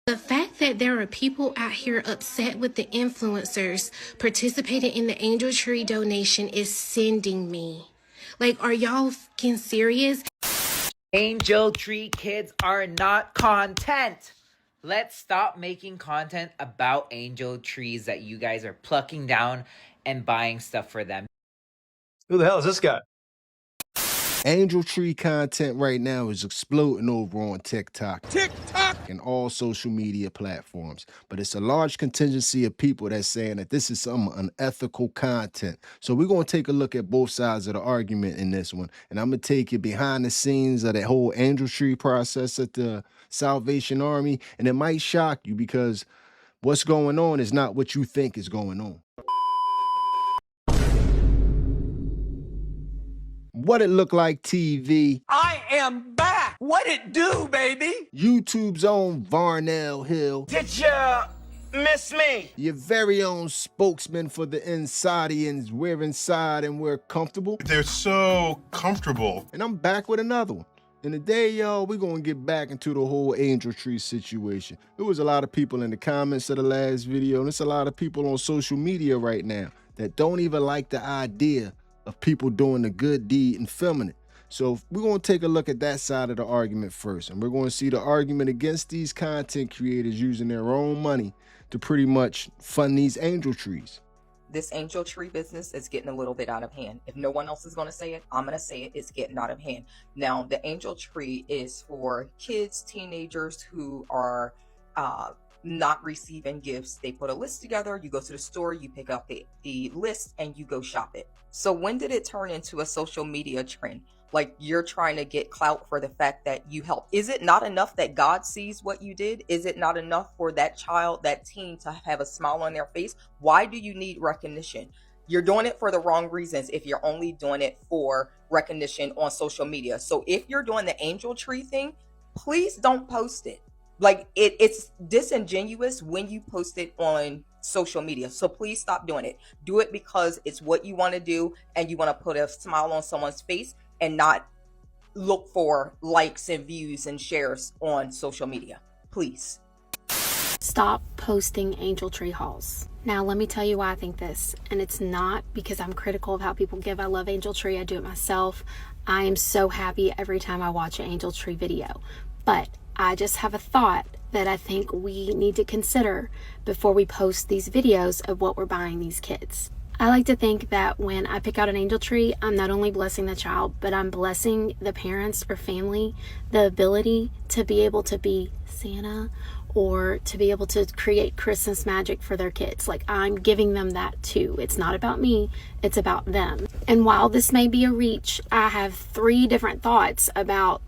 The fact that there are people out here upset with the influencers participating in the Angel Tree donation is sending me. Like, are y'all fucking serious? Angel Tree kids are not content. Let's stop making content about angel trees that you guys are plucking down and buying stuff for them. Who the hell is this guy? Angel Tree content right now is exploding over on TikTok and all social media platforms. But it's a large contingency of people that's saying that this is some unethical content. So we're going to take a look at both sides of the argument in this one. And I'm going to take you behind the scenes of that whole Angel Tree process at the Salvation Army. And it might shock you because what's going on is not what you think is going on. What it look like TV. I am back. What it do, baby? YouTube's own Varnell Hill. Did ya miss me? Your very own spokesman for the Insadians. We're inside and we're comfortable. They're so comfortable. And I'm back with another one. And today, y'all, we're going to get back into the whole Angel Tree situation. There was a lot of people in the comments of the last video, and there's a lot of people on social media right now that don't even like the idea of people doing a good deed and filming it. So we're going to take a look at that side of the argument first. And we're going to see the argument against these content creators using their own money to pretty much fund these angel trees. This angel tree business is getting a little bit out of hand. If no one else is going to say it, I'm going to say it. It's getting out of hand. Now, the angel tree is for kids, teenagers who are not receiving gifts. They put a list together. You go to the store, you pick up the list, and you go shop it. So when did it turn into a social media trend? Like you're trying to get clout for the fact that you help. Is it not enough that God sees what you did? Is it not enough for that child, that teen to have a smile on their face? Why do you need recognition? You're doing it for the wrong reasons if you're only doing it for recognition on social media. So if you're doing the angel tree thing, please don't post it. Like it's disingenuous when you post it on social media. So please stop doing it. Do it because it's what you want to do and you want to put a smile on someone's face and not look for likes and views and shares on social media. Please. Stop posting angel tree hauls. Now, let me tell you why I think this. And it's not because I'm critical of how people give. I love angel tree. I do it myself. I am so happy every time I watch an angel tree video. But I just have a thought that I think we need to consider before we post these videos of what we're buying these kids. I like to think that when I pick out an angel tree, I'm not only blessing the child, but I'm blessing the parents or family the ability to be able to be Santa or to be able to create Christmas magic for their kids. Like I'm giving them that too. It's not about me, it's about them. And while this may be a reach, I have 3 different thoughts about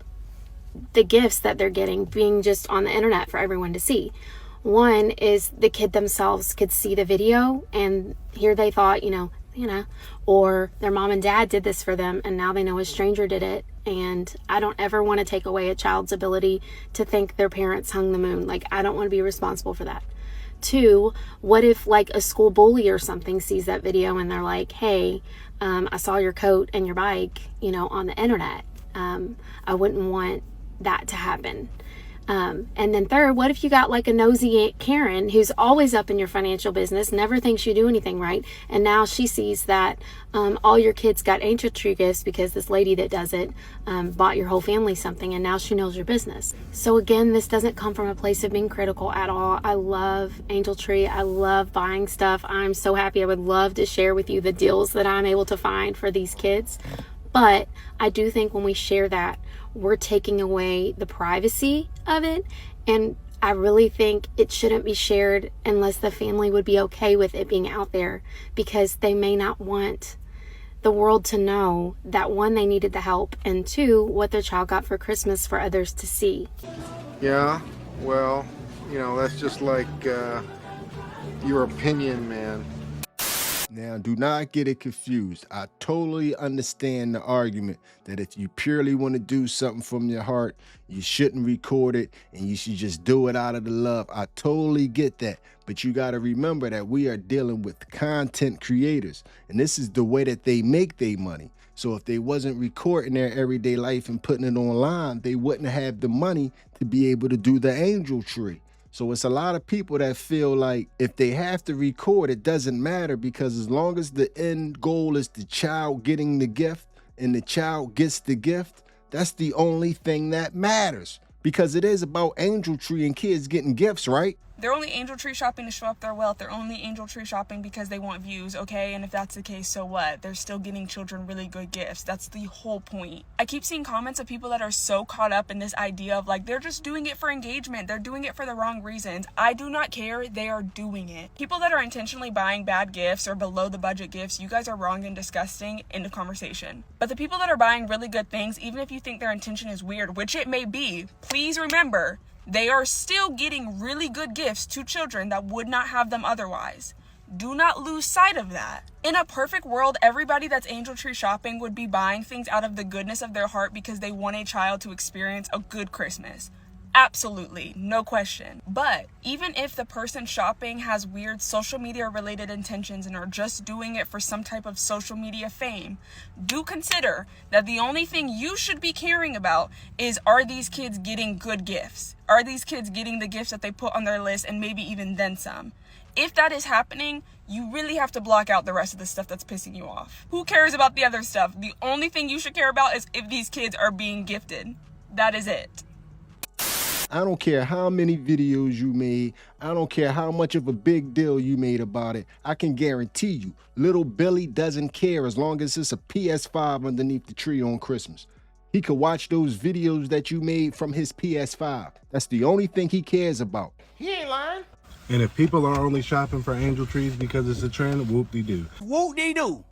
the gifts that they're getting being just on the internet for everyone to see. One is the kid themselves could see the video and here they thought, or their mom and dad did this for them and now they know a stranger did it. And I don't ever want to take away a child's ability to think their parents hung the moon. Like I don't want to be responsible for that. 2, what if like a school bully or something sees that video and they're like, hey, I saw your coat and your bike, on the internet. I wouldn't want that to happen. And then 3rd, what if you got like a nosy Aunt Karen who's always up in your financial business, never thinks you do anything right, and now she sees that all your kids got angel tree gifts because this lady that does it bought your whole family something, and now she knows your business. So again, this doesn't come from a place of being critical at all. I love angel tree. I love buying stuff. I'm so happy. I would love to share with you the deals that I'm able to find for these kids. But I do think when we share that, we're taking away the privacy of it. And I really think it shouldn't be shared unless the family would be okay with it being out there, because they may not want the world to know that 1, they needed the help, and 2, what their child got for Christmas for others to see. Yeah, well, that's just like your opinion, man. Now, do not get it confused. I totally understand the argument that if you purely want to do something from your heart, you shouldn't record it and you should just do it out of the love. I totally get that. But you got to remember that we are dealing with content creators, and this is the way that they make their money. So if they wasn't recording their everyday life and putting it online, they wouldn't have the money to be able to do the angel tree. So it's a lot of people that feel like if they have to record, it doesn't matter, because as long as the end goal is the child getting the gift and the child gets the gift, that's the only thing that matters. Because it is about Angel Tree and kids getting gifts, right? They're only Angel Tree shopping to show up their wealth. They're only Angel Tree shopping because they want views, okay? And if that's the case, so what? They're still getting children really good gifts. That's the whole point. I keep seeing comments of people that are so caught up in this idea of like, they're just doing it for engagement. They're doing it for the wrong reasons. I do not care. They are doing it. People that are intentionally buying bad gifts or below the budget gifts, you guys are wrong and disgusting. End of conversation. But the people that are buying really good things, even if you think their intention is weird, which it may be, please remember, they are still getting really good gifts to children that would not have them otherwise. Do not lose sight of that. In a perfect world, everybody that's Angel Tree shopping would be buying things out of the goodness of their heart because they want a child to experience a good Christmas. Absolutely, no question. But even if the person shopping has weird social media related intentions and are just doing it for some type of social media fame, do consider that the only thing you should be caring about is, are these kids getting good gifts? Are these kids getting the gifts that they put on their list and maybe even then some? If that is happening, you really have to block out the rest of the stuff that's pissing you off. Who cares about the other stuff? The only thing you should care about is if these kids are being gifted. That is it. I don't care how many videos you made. I don't care how much of a big deal you made about it. I can guarantee you, little Billy doesn't care as long as it's a PS5 underneath the tree on Christmas. He could watch those videos that you made from his PS5. That's the only thing he cares about. He ain't lying. And if people are only shopping for angel trees because it's a trend, whoop-de-doo. Whoop-de-doo.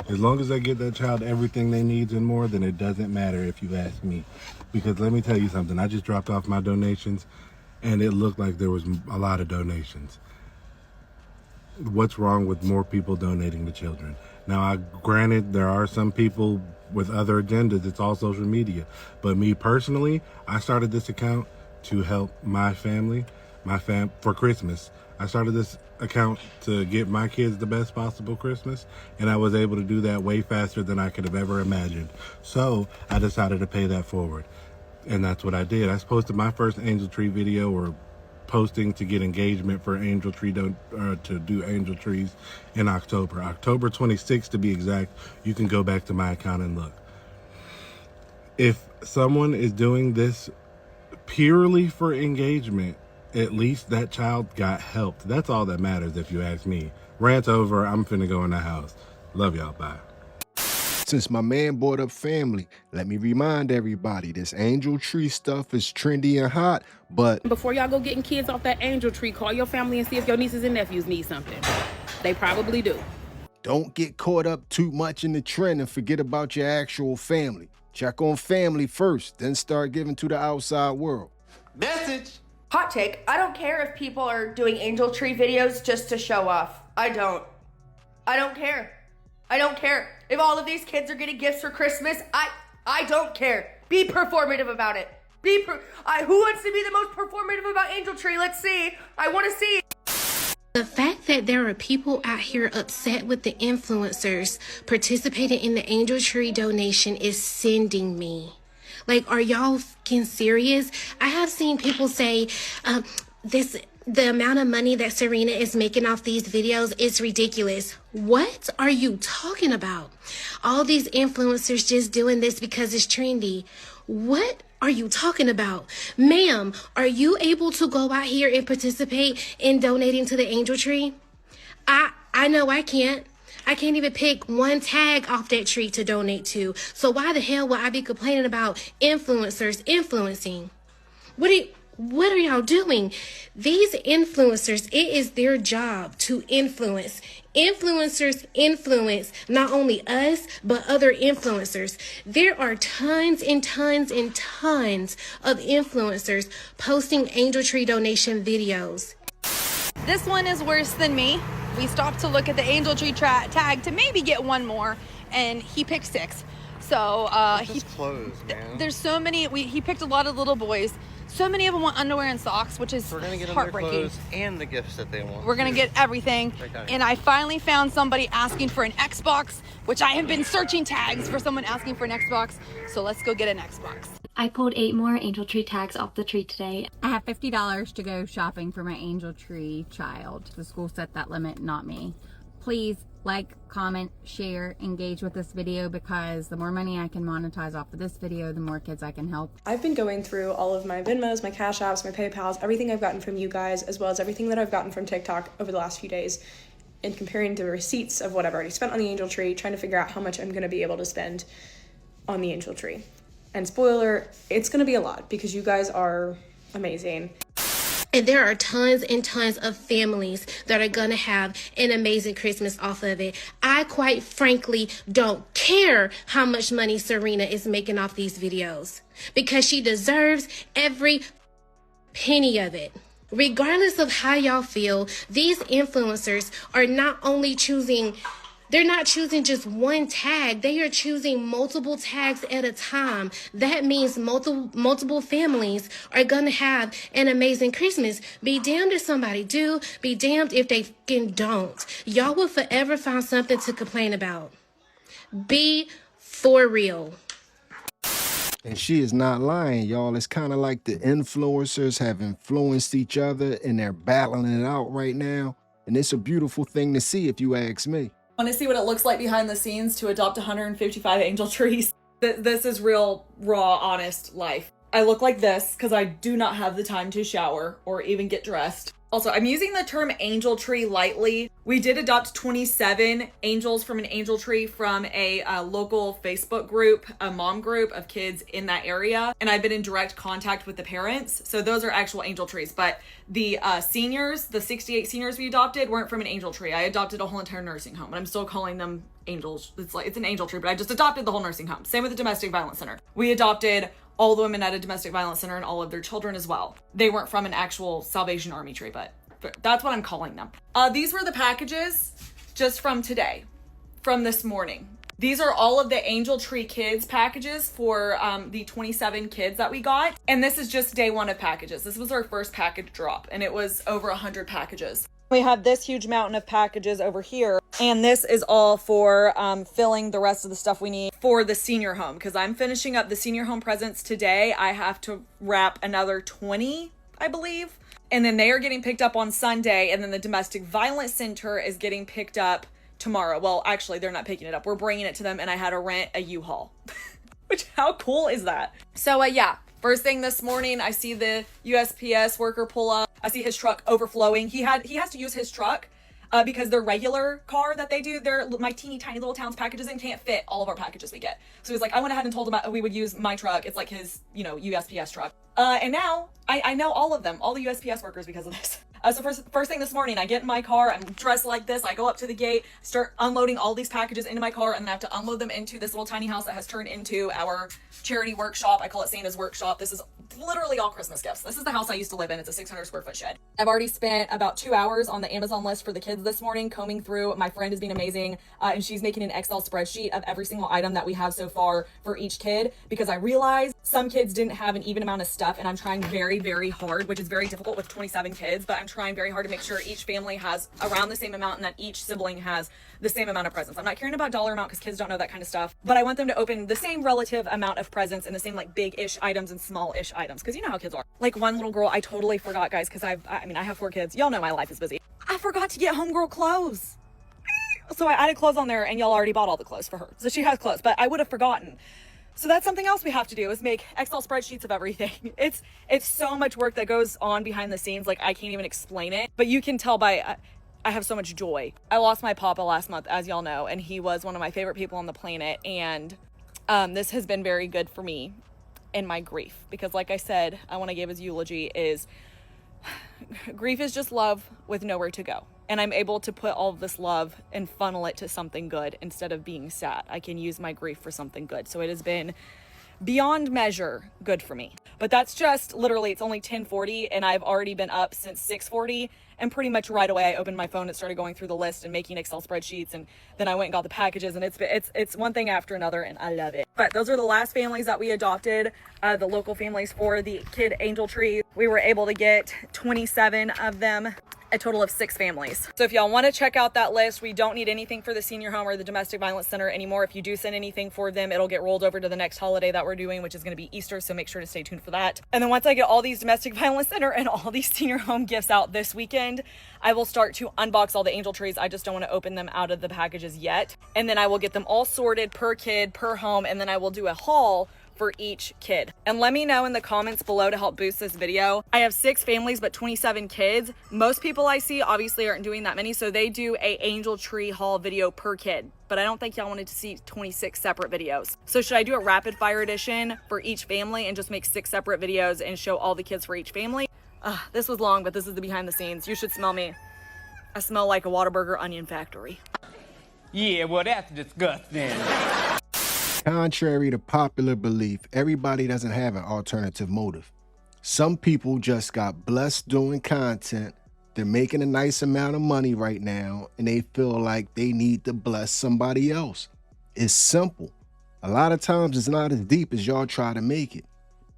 As long as they get that child everything they need and more, then it doesn't matter if you ask me. Because let me tell you something, I just dropped off my donations and it looked like there was a lot of donations. What's wrong with more people donating to children? Now, granted, there are some people with other agendas. It's all social media. But me personally, I started this account to help my family, for Christmas. I started this account to get my kids the best possible Christmas, and I was able to do that way faster than I could have ever imagined. So I decided to pay that forward, and that's what I did. I posted my first Angel Tree video, or posting to get engagement for Angel Tree to do Angel Trees in October 26th to be exact. You can go back to my account and look. If someone is doing this purely for engagement, at least that child got helped. That's all that matters if you ask me. Rant over. I'm finna go in the house. Love y'all. Bye. Since my man brought up family, let me remind everybody, this Angel Tree stuff is trendy and hot, but before y'all go getting kids off that Angel Tree, call your family and see if your nieces and nephews need something. They probably do. Don't get caught up too much in the trend and forget about your actual family. Check on family first, then start giving to the outside world. Message. Hot take, I don't care if people are doing Angel Tree videos just to show off. I don't care. I don't care. If all of these kids are getting gifts for Christmas, I don't care. Be performative about it. Who wants to be the most performative about Angel Tree? Let's see. I want to see. The fact that there are people out here upset with the influencers participating in the Angel Tree donation is sending me. Like, are y'all fucking serious? I have seen people say the amount of money that Serena is making off these videos is ridiculous. What are you talking about? All these influencers just doing this because it's trendy. What are you talking about? Ma'am, are you able to go out here and participate in donating to the Angel Tree? I know I can't. I can't even pick one tag off that tree to donate to. So why the hell would I be complaining about influencers influencing? What are y'all doing? These influencers, it is their job to influence. Influencers influence not only us, but other influencers. There are tons and tons and tons of influencers posting Angel Tree donation videos. This one is worse than me. We stopped to look at the Angel Tree tag to maybe get one more, and he picked 6. So It's closed, man. there's so many. He picked a lot of little boys. So many of them want underwear and socks, which is We're gonna get heartbreaking. their clothes and the gifts that they want. We're gonna get everything. And I finally found somebody asking for an Xbox, which I have been searching tags for someone asking for an Xbox. So let's go get an Xbox. I pulled 8 more angel tree tags off the tree today. I have $50 to go shopping for my angel tree child. The school set that limit, not me. Please like, comment, share, engage with this video, because the more money I can monetize off of this video, the more kids I can help. I've been going through all of my Venmos, my Cash Apps, my PayPals, everything I've gotten from you guys, as well as everything that I've gotten from TikTok over the last few days, and comparing the receipts of what I've already spent on the angel tree, trying to figure out how much I'm going to be able to spend on the angel tree. And spoiler, it's going to be a lot because you guys are amazing. And there are tons and tons of families that are going to have an amazing Christmas off of it. I quite frankly don't care how much money Serena is making off these videos, because she deserves every penny of it. Regardless of how y'all feel, these influencers are not only choosing, they're not choosing just one tag. They are choosing multiple tags at a time. That means multiple families are going to have an amazing Christmas. Be damned if somebody do. Be damned if they fucking don't. Y'all will forever find something to complain about. Be for real. And she is not lying, y'all. It's kind of like the influencers have influenced each other and they're battling it out right now. And it's a beautiful thing to see, if you ask me. Want to see what it looks like behind the scenes to adopt 155 angel trees? This is real, raw, honest life. I look like this because I do not have the time to shower or even get dressed. Also, I'm using the term angel tree lightly. We did adopt 27 angels from an angel tree from a local Facebook group, a mom group of kids in that area. And I've been in direct contact with the parents. So those are actual angel trees. But the seniors, the 68 seniors we adopted, weren't from an angel tree. I adopted a whole entire nursing home, and I'm still calling them angels. It's an angel tree, but I just adopted the whole nursing home. Same with the domestic violence center. We adopted all the women at a domestic violence center and all of their children as well. They weren't from an actual Salvation Army tree, but that's what I'm calling them. These were the packages just from today, from this morning. These are all of the Angel Tree Kids packages for the 27 kids that we got. And this is just day one of packages. This was our first package drop, and it was over 100 packages. We have this huge mountain of packages over here, and this is all for filling the rest of the stuff we need for the senior home, because I'm finishing up the senior home presents today. I have to wrap another 20, I believe, and then they are getting picked up on Sunday, and then the domestic violence center is getting picked up tomorrow. Well, actually, they're not picking it up. We're bringing it to them, and I had to rent a U-Haul. Which, how cool is that? So, yeah. First thing this morning, I see the USPS worker pull up. I see his truck overflowing. He has to use his truck because their regular car that they do, my teeny tiny little towns packages in, can't fit all of our packages we get. So he was like, I went ahead and told him we would use my truck. It's like his, USPS truck. And now I know all of them, all the USPS workers, because of this. So first thing this morning, I get in my car, I'm dressed like this, I go up to the gate, start unloading all these packages into my car, and then I have to unload them into this little tiny house that has turned into our charity workshop. I call it Santa's workshop. This is literally all Christmas gifts. This is the house I used to live in. It's a 600 square foot shed. I've already spent about 2 hours on the Amazon list for the kids this morning, combing through. My friend has been amazing, and she's making an Excel spreadsheet of every single item that we have so far for each kid, because I realized some kids didn't have an even amount of stuff, and I'm trying very, very hard, which is very difficult with 27 kids, but I'm trying very hard to make sure each family has around the same amount and that each sibling has the same amount of presents. I'm not caring about dollar amount because kids don't know that kind of stuff, but I want them to open the same relative amount of presents and the same like big-ish items and small-ish items, because you know how kids are. Like one little girl, I totally forgot, guys, because I have 4 kids. Y'all know my life is busy. I forgot to get homegirl clothes. So I added clothes on there, and y'all already bought all the clothes for her. So she has clothes, but I would have forgotten. So that's something else we have to do, is make Excel spreadsheets of everything. It's so much work that goes on behind the scenes. Like, I can't even explain it, but you can tell by, I have so much joy. I lost my papa last month, as y'all know, and he was one of my favorite people on the planet. And this has been very good for me in my grief, because like I said, I want to give his eulogy is grief is just love with nowhere to go. And I'm able to put all of this love and funnel it to something good instead of being sad. I can use my grief for something good. So it has been beyond measure good for me. But that's just literally, it's only 10:40 and I've already been up since 6:40, and pretty much right away I opened my phone and started going through the list and making Excel spreadsheets, and then I went and got the packages, and it's one thing after another, and I love it. But those are the last families that we adopted, the local families for the kid angel tree. We were able to get 27 of them a total of 6 families. So if y'all want to check out that list, we don't need anything for the senior home or the domestic violence center anymore. If you do send anything for them, it'll get rolled over to the next holiday that we're doing, which is going to be Easter. So make sure to stay tuned for that. And then once I get all these domestic violence center and all these senior home gifts out this weekend, I will start to unbox all the angel trees. I just don't want to open them out of the packages yet. And then I will get them all sorted per kid, per home, and then I will do a haul for each kid. And let me know in the comments below to help boost this video. I have 6 families, but 27 kids. Most people I see obviously aren't doing that many, so they do a angel tree haul video per kid. But I don't think y'all wanted to see 26 separate videos. So should I do a rapid fire edition for each family and just make 6 separate videos and show all the kids for each family? This was long, but this is the behind the scenes. You should smell me. I smell like a Whataburger onion factory. Yeah, well, that's disgusting. Contrary to popular belief, everybody doesn't have an alternative motive. Some people just got blessed doing content. They're making a nice amount of money right now, and they feel like they need to bless somebody else. It's simple. A lot of times it's not as deep as y'all try to make it.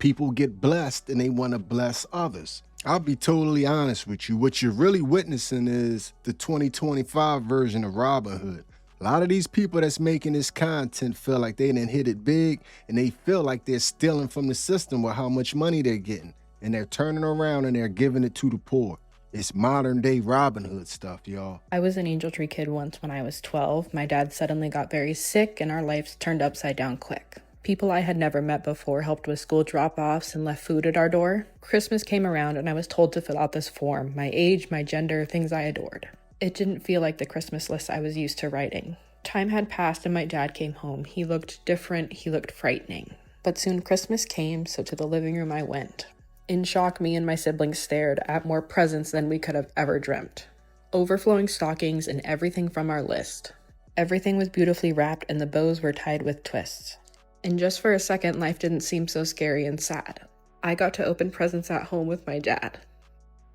People get blessed and they want to bless others. I'll be totally honest with you. What you're really witnessing is the 2025 version of Robin Hood. A lot of these people that's making this content feel like they didn't hit it big, and they feel like they're stealing from the system with how much money they're getting, and they're turning around and they're giving it to the poor. It's modern day Robin Hood stuff, y'all. I was an angel tree kid once when I was 12. My dad suddenly got very sick and our lives turned upside down quick. People I had never met before helped with school drop-offs and left food at our door. Christmas came around and I was told to fill out this form, my age, my gender, things I adored. It didn't feel like the Christmas list I was used to writing. Time had passed and my dad came home. He looked different, he looked frightening. But soon Christmas came, so to the living room I went. In shock, me and my siblings stared at more presents than we could have ever dreamt. Overflowing stockings and everything from our list. Everything was beautifully wrapped and the bows were tied with twists. And just for a second, life didn't seem so scary and sad. I got to open presents at home with my dad.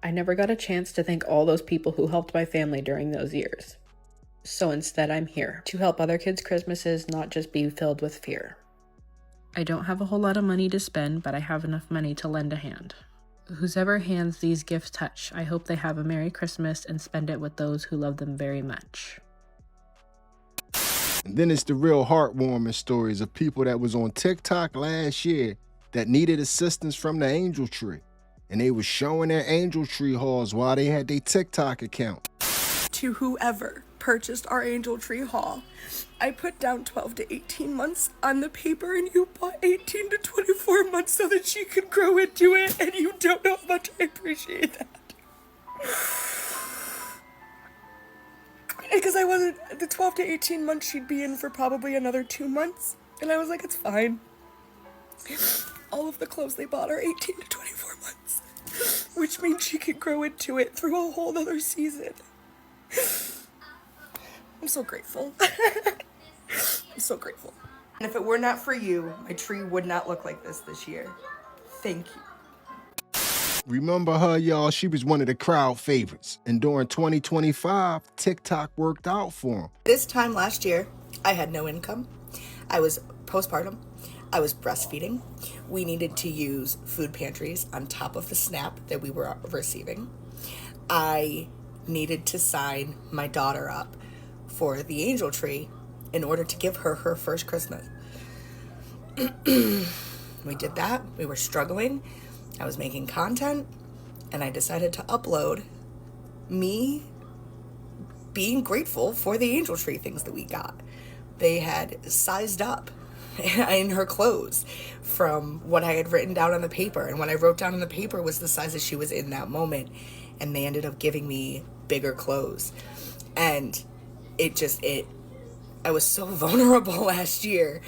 I never got a chance to thank all those people who helped my family during those years. So instead, I'm here to help other kids' Christmases not just be filled with fear. I don't have a whole lot of money to spend, but I have enough money to lend a hand. Whoever hands these gifts touch, I hope they have a Merry Christmas and spend it with those who love them very much. And then it's the real heartwarming stories of people that was on TikTok last year that needed assistance from the Angel Tree. And they were showing their Angel Tree hauls while they had their TikTok account. To whoever purchased our angel tree haul, I put down 12 to 18 months on the paper and you bought 18 to 24 months so that she could grow into it, and you don't know how much I appreciate that. Because I wasn't, the 12 to 18 months she'd be in for probably another 2 months, and I was like, it's fine. All of the clothes they bought are 18 to 24 months, which means she could grow into it through a whole other season. I'm so grateful. I'm so grateful. And if it were not for you, my tree would not look like this year. Thank you. Remember her, y'all? She was one of the crowd favorites. And during 2025, TikTok worked out for him. This time last year, I had no income. I was postpartum. I was breastfeeding. We needed to use food pantries on top of the SNAP that we were receiving. I needed to sign my daughter up for the Angel Tree in order to give her her first Christmas. We did that. We were struggling. I was making content, and I decided to upload me being grateful for the Angel Tree things that we got. They had sized up in her clothes from what I had written down on the paper, and what I wrote down on the paper was the size that she was in that moment, and they ended up giving me bigger clothes. And I was so vulnerable last year,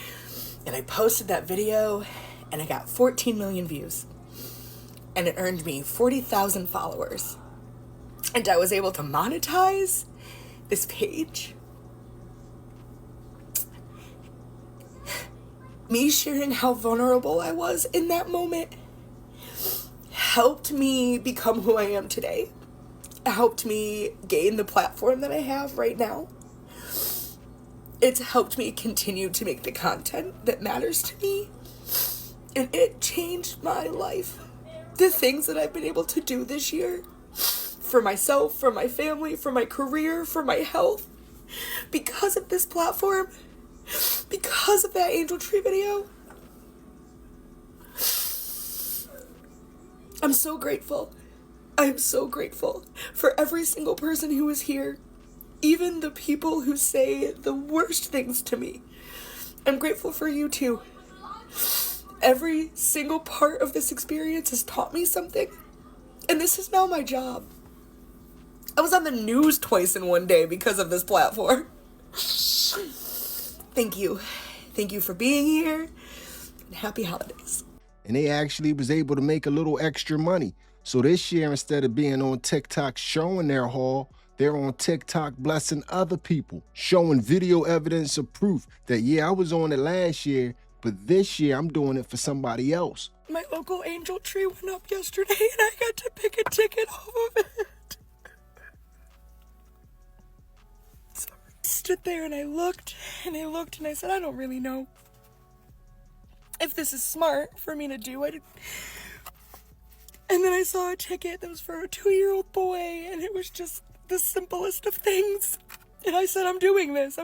and I posted that video and I got 14 million views, and it earned me 40,000 followers, and I was able to monetize this page. Me sharing how vulnerable I was in that moment helped me become who I am today. It helped me gain the platform that I have right now. It's helped me continue to make the content that matters to me. And it changed my life. The things that I've been able to do this year, for myself, for my family, for my career, for my health. Because of this platform, because of that Angel Tree video, I'm so grateful. I am so grateful for every single person who is here, even the people who say the worst things to me. I'm grateful for you too. Every single part of this experience has taught me something, and this is now my job. I was on the news twice in one day because of this platform. Thank you. Thank you for being here, and happy holidays. And they actually was able to make a little extra money. So this year, instead of being on TikTok showing their haul, they're on TikTok blessing other people, showing video evidence of proof that, yeah, I was on it last year, but this year I'm doing it for somebody else. My local Angel Tree went up yesterday and I got to pick a ticket off of it. Sorry. I stood there and I looked and I said, I don't really know if this is smart for me to do. And then I saw a ticket that was for a 2-year-old boy, and it was just the simplest of things. And I said, I'm doing this.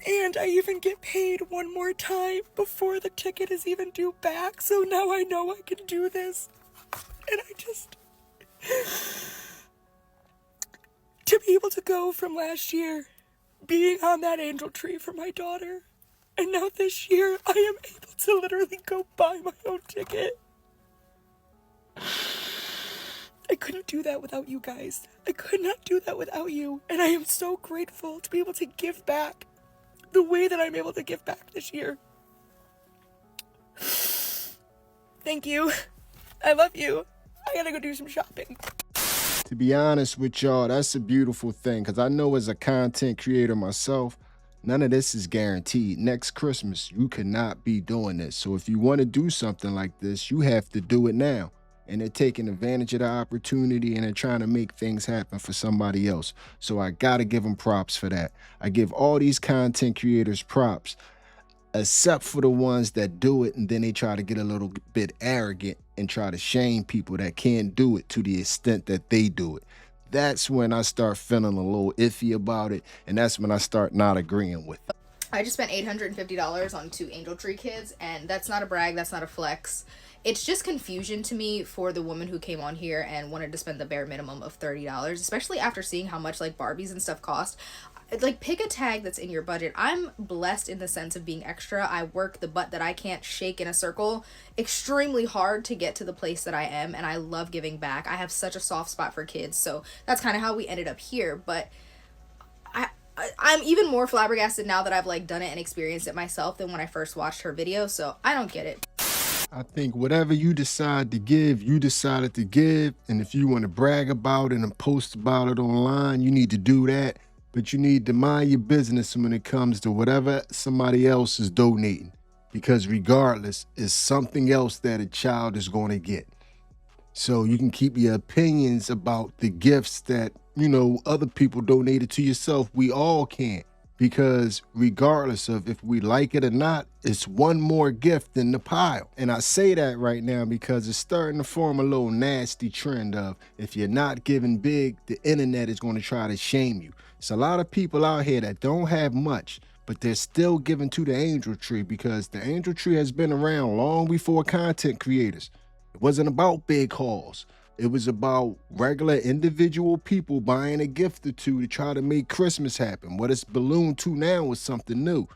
And I even get paid one more time before the ticket is even due back. So now I know I can do this. And I just... to be able to go from last year, being on that Angel Tree for my daughter, and now this year I am able to literally go buy my own ticket. I couldn't do that without you guys. I could not do that without you. And I am so grateful to be able to give back the way that I'm able to give back this year. Thank you. I love you. I gotta go do some shopping. To be honest with y'all, that's a beautiful thing, because I know as a content creator myself, none of this is guaranteed. Next Christmas, you cannot be doing this. So if you want to do something like this, you have to do it now. And they're taking advantage of the opportunity and they're trying to make things happen for somebody else. So I gotta give them props for that. I give all these content creators props, except for the ones that do it and then they try to get a little bit arrogant and try to shame people that can't do it to the extent that they do it. That's when I start feeling a little iffy about it, and that's when I start not agreeing with it. I just spent $850 on 2 Angel Tree kids, and that's not a brag, that's not a flex. It's just confusion to me for the woman who came on here and wanted to spend the bare minimum of $30, especially after seeing how much like Barbies and stuff cost. Like, pick a tag that's in your budget. I'm blessed in the sense of being extra. I work the butt that I can't shake in a circle extremely hard to get to the place that I am, and I love giving back. I have such a soft spot for kids, so that's kind of how we ended up here. But I'm even more flabbergasted now that I've like done it and experienced it myself than when I first watched her video, so I don't get it. I think whatever you decide to give, you decided to give. And if you want to brag about it and post about it online, you need to do that. But you need to mind your business when it comes to whatever somebody else is donating. Because regardless, it's something else that a child is going to get. So you can keep your opinions about the gifts that, you know, other people donated to yourself. We all can. Because regardless of if we like it or not, it's one more gift in the pile. And I say that right now because it's starting to form a little nasty trend of if you're not giving big, the internet is going to try to shame you. It's a lot of people out here that don't have much, but they're still giving to the Angel Tree because the Angel Tree has been around long before content creators. It wasn't about big hauls. It was about regular individual people buying a gift or two to try to make Christmas happen. What it's ballooned to now is something new.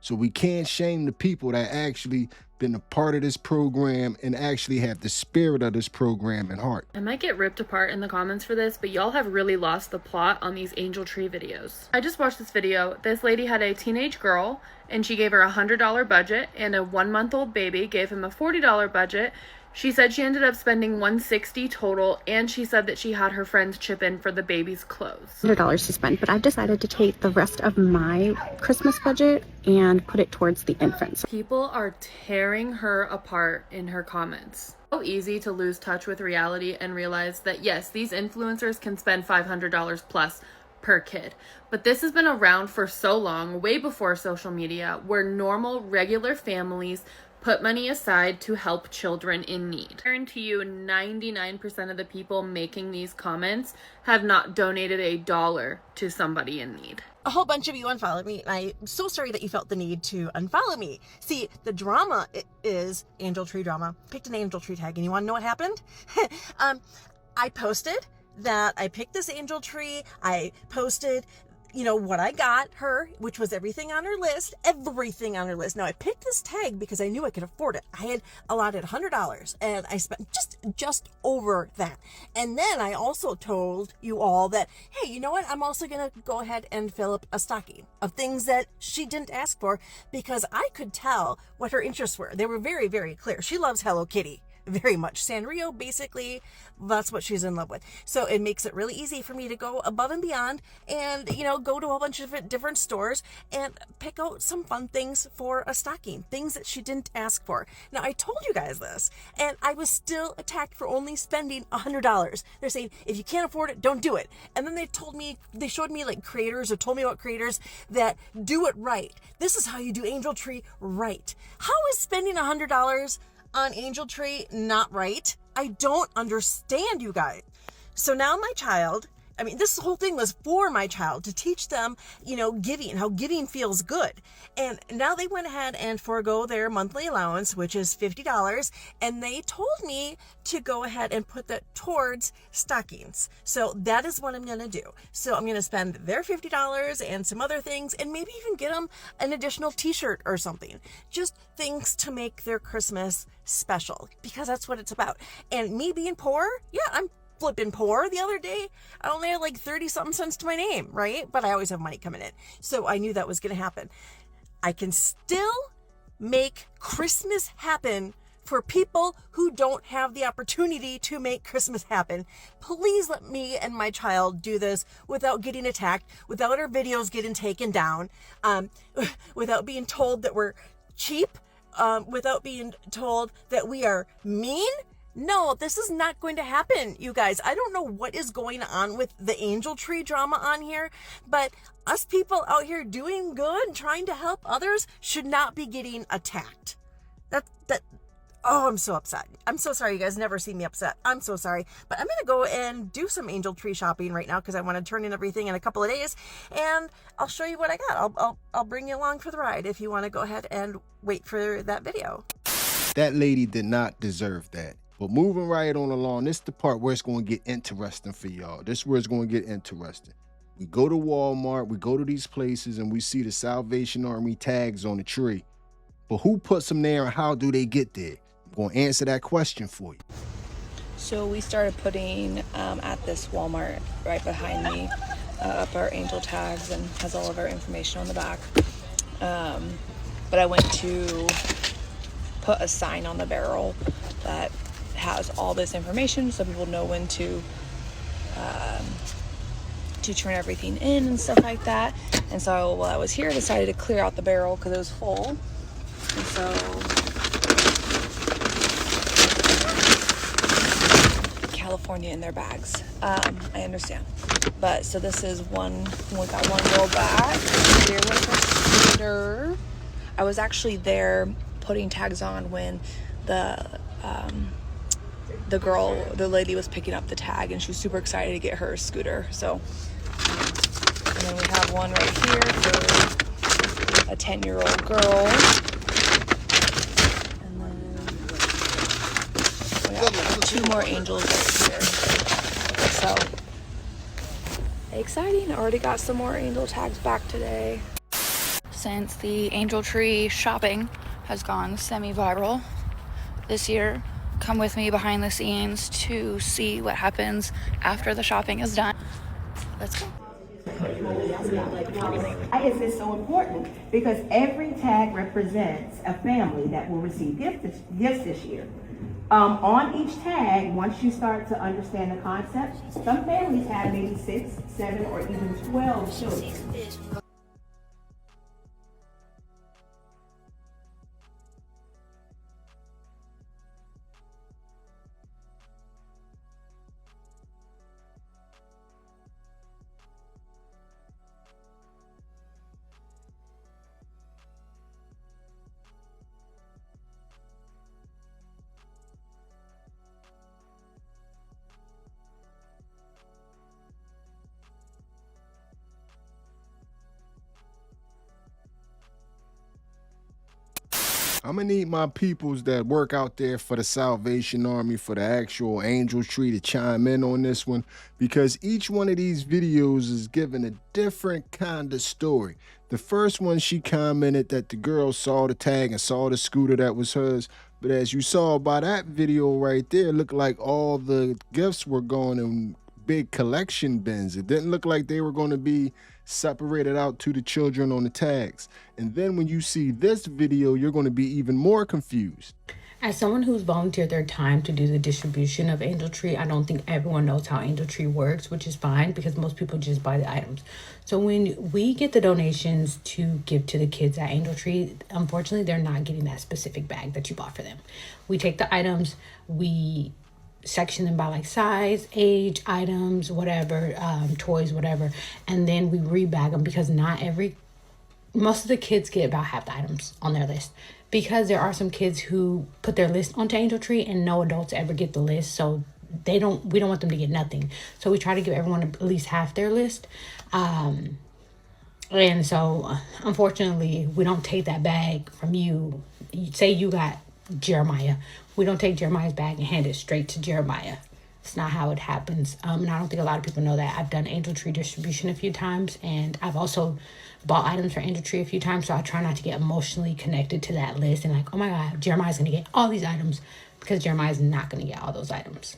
So we can't shame the people that actually been a part of this program and actually have the spirit of this program in heart. I might get ripped apart in the comments for this, but y'all have really lost the plot on these Angel Tree videos. I just watched this video. This lady had a teenage girl and she gave her a $100 budget, and a 1-month-old baby gave him a $40 budget. She said she ended up spending $160 total, and she said that she had her friends chip in for the baby's clothes. $100 to spend, but I've decided to take the rest of my Christmas budget and put it towards the infants. People are tearing her apart in her comments. So easy to lose touch with reality and realize that yes, these influencers can spend $500 plus per kid. But this has been around for so long, way before social media, where normal, regular families Put money aside to help children in need. I guarantee you 99% of the people making these comments have not donated $1 to somebody in need. A whole bunch of you unfollowed me, and I'm so sorry that you felt the need to unfollow me. See, the drama is angel tree drama. Picked an angel tree tag, and you want to know what happened? I posted that I picked this angel tree. I posted, you know, what I got her, which was everything on her list. Now, I picked this tag because I knew I could afford it. I had allotted $100, and I spent just over that. And then I also told you all that, hey, you know what? I'm also going to go ahead and fill up a stocking of things that she didn't ask for, because I could tell what her interests were. They were very, very clear. She loves Hello Kitty very much. Sanrio, basically, that's what she's in love with. So it makes it really easy for me to go above and beyond and, you know, go to a bunch of different stores and pick out some fun things for a stocking, things that she didn't ask for. Now, I told you guys this, and I was still attacked for only spending $100. They're saying, if you can't afford it, don't do it. And then they showed me like creators, or told me about creators that do it right. This is how you do Angel Tree right. How is spending $100 on Angel Tree not right? I don't understand, you guys. So now my child, I mean, this whole thing was for my child, to teach them, you know, giving, how giving feels good. And now they went ahead and forego their monthly allowance, which is $50, and they told me to go ahead and put that towards stockings. So that is what I'm going to do. So I'm going to spend their $50 and some other things, and maybe even get them an additional t-shirt or something. Just things to make their Christmas special, because that's what it's about. And me being poor, yeah, I'm flipping poor. The other day, I only had like 30 something cents to my name, right? But I always have money coming in. So I knew that was going to happen. I can still make Christmas happen for people who don't have the opportunity to make Christmas happen. Please let me and my child do this without getting attacked, without our videos getting taken down, without being told that we're cheap, without being told that we are mean. No, this is not going to happen, you guys. I don't know what is going on with the Angel Tree drama on here, but us people out here doing good, trying to help others, should not be getting attacked. Oh, I'm so upset. I'm so sorry. You guys never see me upset. I'm so sorry. But I'm going to go and do some Angel Tree shopping right now, because I want to turn in everything in a couple of days, and I'll show you what I got. I'll bring you along for the ride if you want to go ahead and wait for that video. That lady did not deserve that. But moving right on along, this is the part where it's going to get interesting for y'all. This is where it's going to get interesting. We go to Walmart, we go to these places, and we see the Salvation Army tags on the tree. But who puts them there, and how do they get there? I'm going to answer that question for you. So we started putting at this Walmart right behind me up our angel tags, and has all of our information on the back. But I went to put a sign on the barrel that has all this information, so people know when to turn everything in and stuff like that. And so while I was here, I decided to clear out the barrel because it was full. And so California in their bags. I understand. But so this is one, we got one little bag. Here with a scooter. I was actually there putting tags on when the lady was picking up the tag, and she was super excited to get her scooter. So, and then we have one right here for a 10-year-old girl. And then we have 2 more angels right here. So, exciting. I already got some more angel tags back today. Since the Angel Tree shopping has gone semi-viral this year, come with me behind the scenes to see what happens after the shopping is done. Let's go. Why is this so important? Because every tag represents a family that will receive gifts this year. On each tag, once you start to understand the concept, some families have maybe 6, 7, or even 12 children. I'm gonna need my peoples that work out there for the Salvation Army, for the actual Angel Tree, to chime in on this one, because each one of these videos is giving a different kind of story. The first one, she commented that the girl saw the tag and saw the scooter that was hers, but as you saw by that video right there, it looked like all the gifts were going in big collection bins. It didn't look like they were going to be separated out to the children on the tags. And then when you see this video, you're going to be even more confused. As someone who's volunteered their time to do the distribution of Angel Tree, I don't think everyone knows how Angel Tree works, which is fine because most people just buy the items. So when we get the donations to give to the kids at Angel Tree, unfortunately, they're not getting that specific bag that you bought for them. We take the items, we section them by like size, age, items, whatever, toys, whatever, and then we rebag them because most of the kids get about half the items on their list, because there are some kids who put their list onto Angel Tree and no adults ever get the list, so we don't want them to get nothing. So we try to give everyone at least half their list. And so unfortunately, we don't take that bag from you. Say you got Jeremiah. We don't take Jeremiah's bag and hand it straight to Jeremiah. It's not how it happens. And I don't think a lot of people know that. I've done Angel Tree distribution a few times, and I've also bought items for Angel Tree a few times, so I try not to get emotionally connected to that list and like, oh my God, Jeremiah's gonna get all these items, because Jeremiah's not gonna get all those items.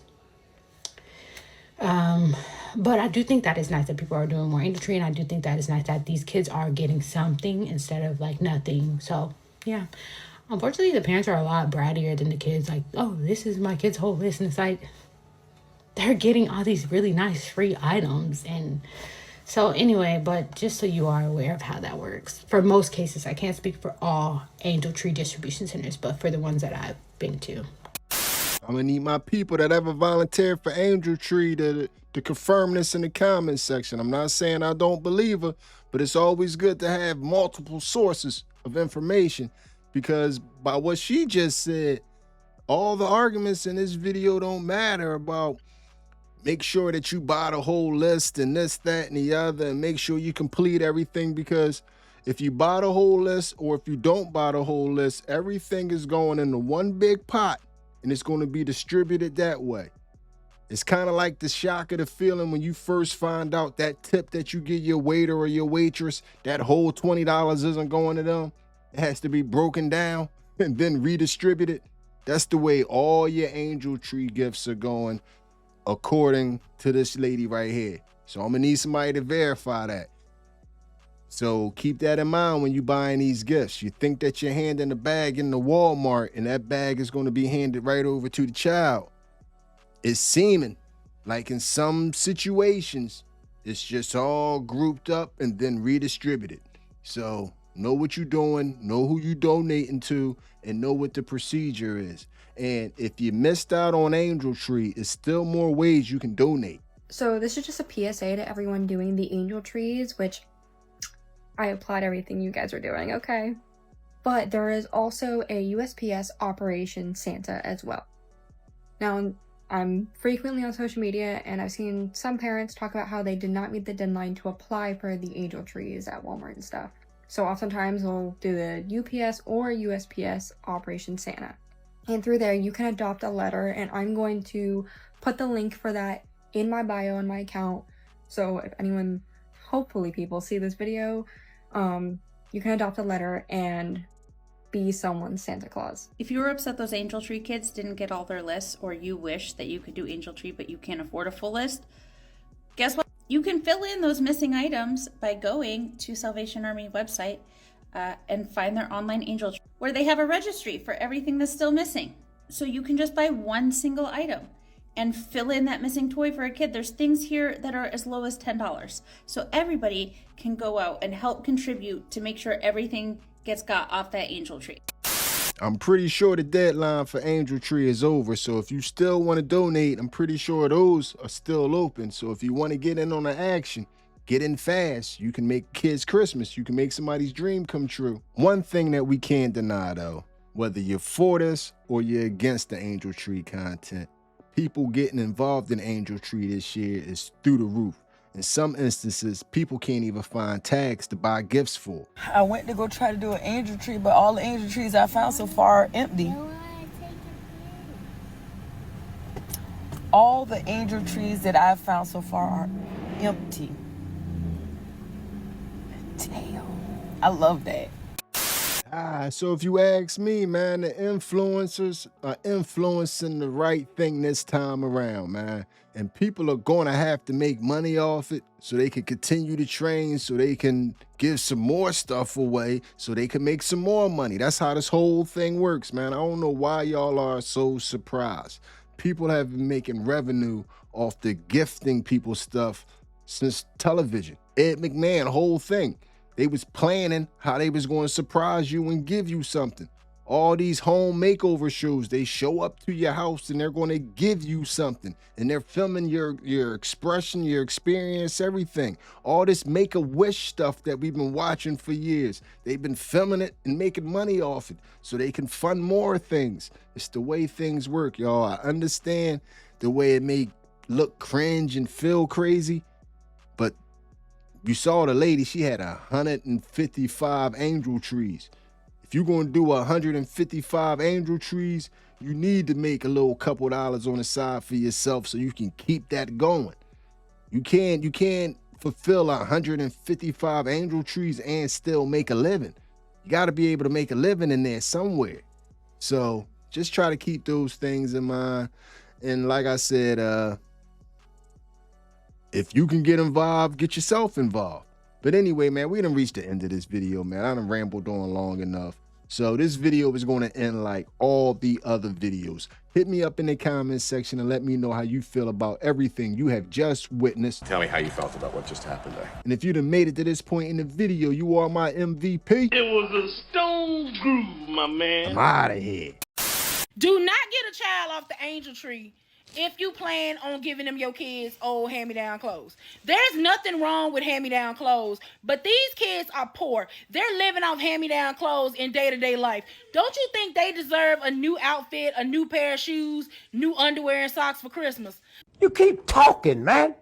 But I do think that is nice that people are doing more Angel Tree, and I do think that is nice that these kids are getting something instead of like nothing. So yeah, unfortunately the parents are a lot brattier than the kids. Like, oh, this is my kid's whole list, and it's like they're getting all these really nice free items. And so anyway, but just so you are aware of how that works. For most cases, I can't speak for all Angel Tree distribution centers, but for the ones that I've been to. I'm gonna need my people that ever volunteered for Angel Tree to confirm this in the comments section. I'm not saying I don't believe her, but it's always good to have multiple sources of information, because by what she just said, all the arguments in this video don't matter about make sure that you buy the whole list and this, that, and the other, and make sure you complete everything, because if you buy the whole list or if you don't buy the whole list, everything is going into one big pot and it's going to be distributed that way. It's kind of like the shock of the feeling when you first find out that tip that you give your waiter or your waitress, that whole $20 isn't going to them. It has to be broken down and then redistributed. That's the way all your Angel Tree gifts are going, according to this lady right here. So I'm gonna need somebody to verify that. So keep that in mind when you're buying these gifts. You think that you're handing a bag in the Walmart and that bag is going to be handed right over to the child. It's seeming like in some situations, it's just all grouped up and then redistributed. So know what you're doing, know who you're donating to, and know what the procedure is. And if you missed out on Angel Tree, there's still more ways you can donate. So this is just a PSA to everyone doing the Angel Trees, which I applaud everything you guys are doing, okay? But there is also a USPS Operation Santa as well. Now, I'm frequently on social media, and I've seen some parents talk about how they did not meet the deadline to apply for the Angel Trees at Walmart and stuff. So oftentimes they'll do the UPS or USPS Operation Santa. And through there, you can adopt a letter, and I'm going to put the link for that in my bio on my account. So if anyone, hopefully people see this video, you can adopt a letter and be someone's Santa Claus. If you were upset those Angel Tree kids didn't get all their lists, or you wish that you could do Angel Tree but you can't afford a full list, guess what? You can fill in those missing items by going to Salvation Army website and find their online Angel Tree, where they have a registry for everything that's still missing. So you can just buy one single item and fill in that missing toy for a kid. There's things here that are as low as $10. So everybody can go out and help contribute to make sure everything gets got off that Angel Tree. I'm pretty sure the deadline for Angel Tree is over. So if you still want to donate, I'm pretty sure those are still open. So if you want to get in on the action, get in fast. You can make kids Christmas. You can make somebody's dream come true. One thing that we can't deny though, whether you're for this or you're against the Angel Tree content, people getting involved in Angel Tree this year is through the roof. In some instances, people can't even find tags to buy gifts for. I went to go try to do an angel tree, but all the angel trees I found so far are empty. All the angel trees that I've found so far are empty. Damn. I love that. So if you ask me, man, the influencers are influencing the right thing this time around, man. And people are going to have to make money off it so they can continue to train, so they can give some more stuff away, so they can make some more money. That's how this whole thing works, man. I don't know why y'all are so surprised. People have been making revenue off the gifting people stuff since television. Ed McMahon, whole thing. They was planning how they was going to surprise you and give you something. All these home makeover shows, they show up to your house and they're going to give you something. And they're filming your expression, your experience, everything. All this Make-A-Wish stuff that we've been watching for years. They've been filming it and making money off it so they can fund more things. It's the way things work, y'all. I understand the way it may look cringe and feel crazy, but you saw the lady, she had 155 angel trees. If you're going to do 155 angel trees, you need to make a little couple dollars on the side for yourself so you can keep that going. You can't fulfill 155 angel trees and still make a living. You got to be able to make a living in there somewhere. So just try to keep those things in mind. And like I said, if you can get involved, get yourself involved. But anyway, man, we done reached the end of this video, man. I done rambled on long enough. So this video is going to end like all the other videos. Hit me up in the comments section and let me know how you feel about everything you have just witnessed. Tell me how you felt about what just happened there. And if you done made it to this point in the video, you are my MVP. It was a stone groove, my man. I'm out of here. Do not get a child off the angel tree if you plan on giving them your kids old hand-me-down clothes. There's nothing wrong with hand-me-down clothes, but these kids are poor. They're living off hand-me-down clothes in day-to-day life. Don't you think they deserve a new outfit, a new pair of shoes, new underwear and socks for Christmas? You keep talking, man,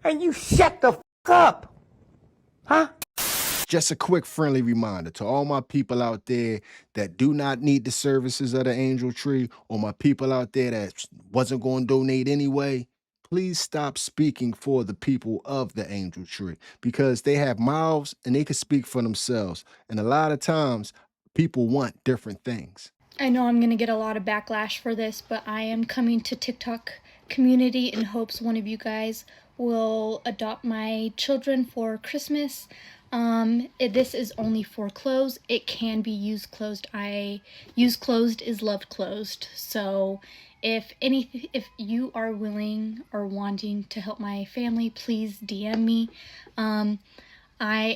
and you shut the f*** up, huh? Just a quick friendly reminder to all my people out there that do not need the services of the angel tree, or my people out there that wasn't going to donate anyway, please stop speaking for the people of the angel tree, because they have mouths and they can speak for themselves. And a lot of times people want different things. I know I'm going to get a lot of backlash for this, but I am coming to TikTok community in hopes one of you guys will adopt my children for Christmas. This is only for clothes. It can be used closed. Used closed is loved closed. So if you are willing or wanting to help my family, please DM me. I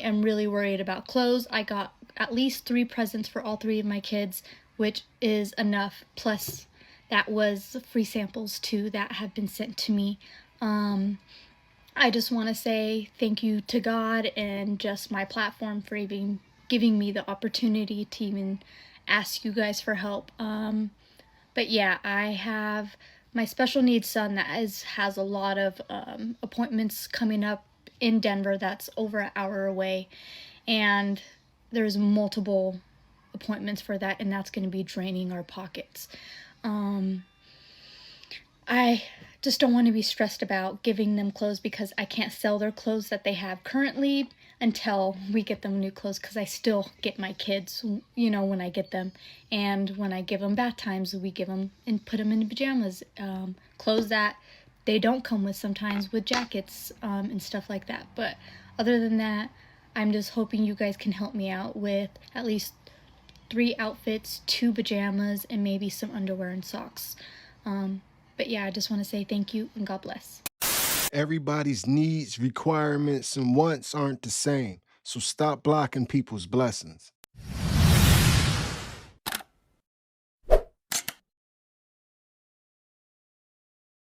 am really worried about clothes. I got at least 3 presents for all 3 of my kids, which is enough. Plus that was free samples too that have been sent to me. I just want to say thank you to God and just my platform for even giving me the opportunity to even ask you guys for help. But yeah, I have my special needs son that has a lot of appointments coming up in Denver that's over an hour away. And there's multiple appointments for that, and that's going to be draining our pockets. I just don't want to be stressed about giving them clothes because I can't sell their clothes that they have currently until we get them new clothes, because I still get my kids, you know, when I get them. And when I give them bath times, we give them and put them in pajamas, clothes that they don't come with sometimes, with jackets and stuff like that. But other than that, I'm just hoping you guys can help me out with at least 3 outfits, 2 pajamas, and maybe some underwear and socks. But yeah, I just want to say thank you and God bless. Everybody's needs, requirements, and wants aren't the same. So stop blocking people's blessings.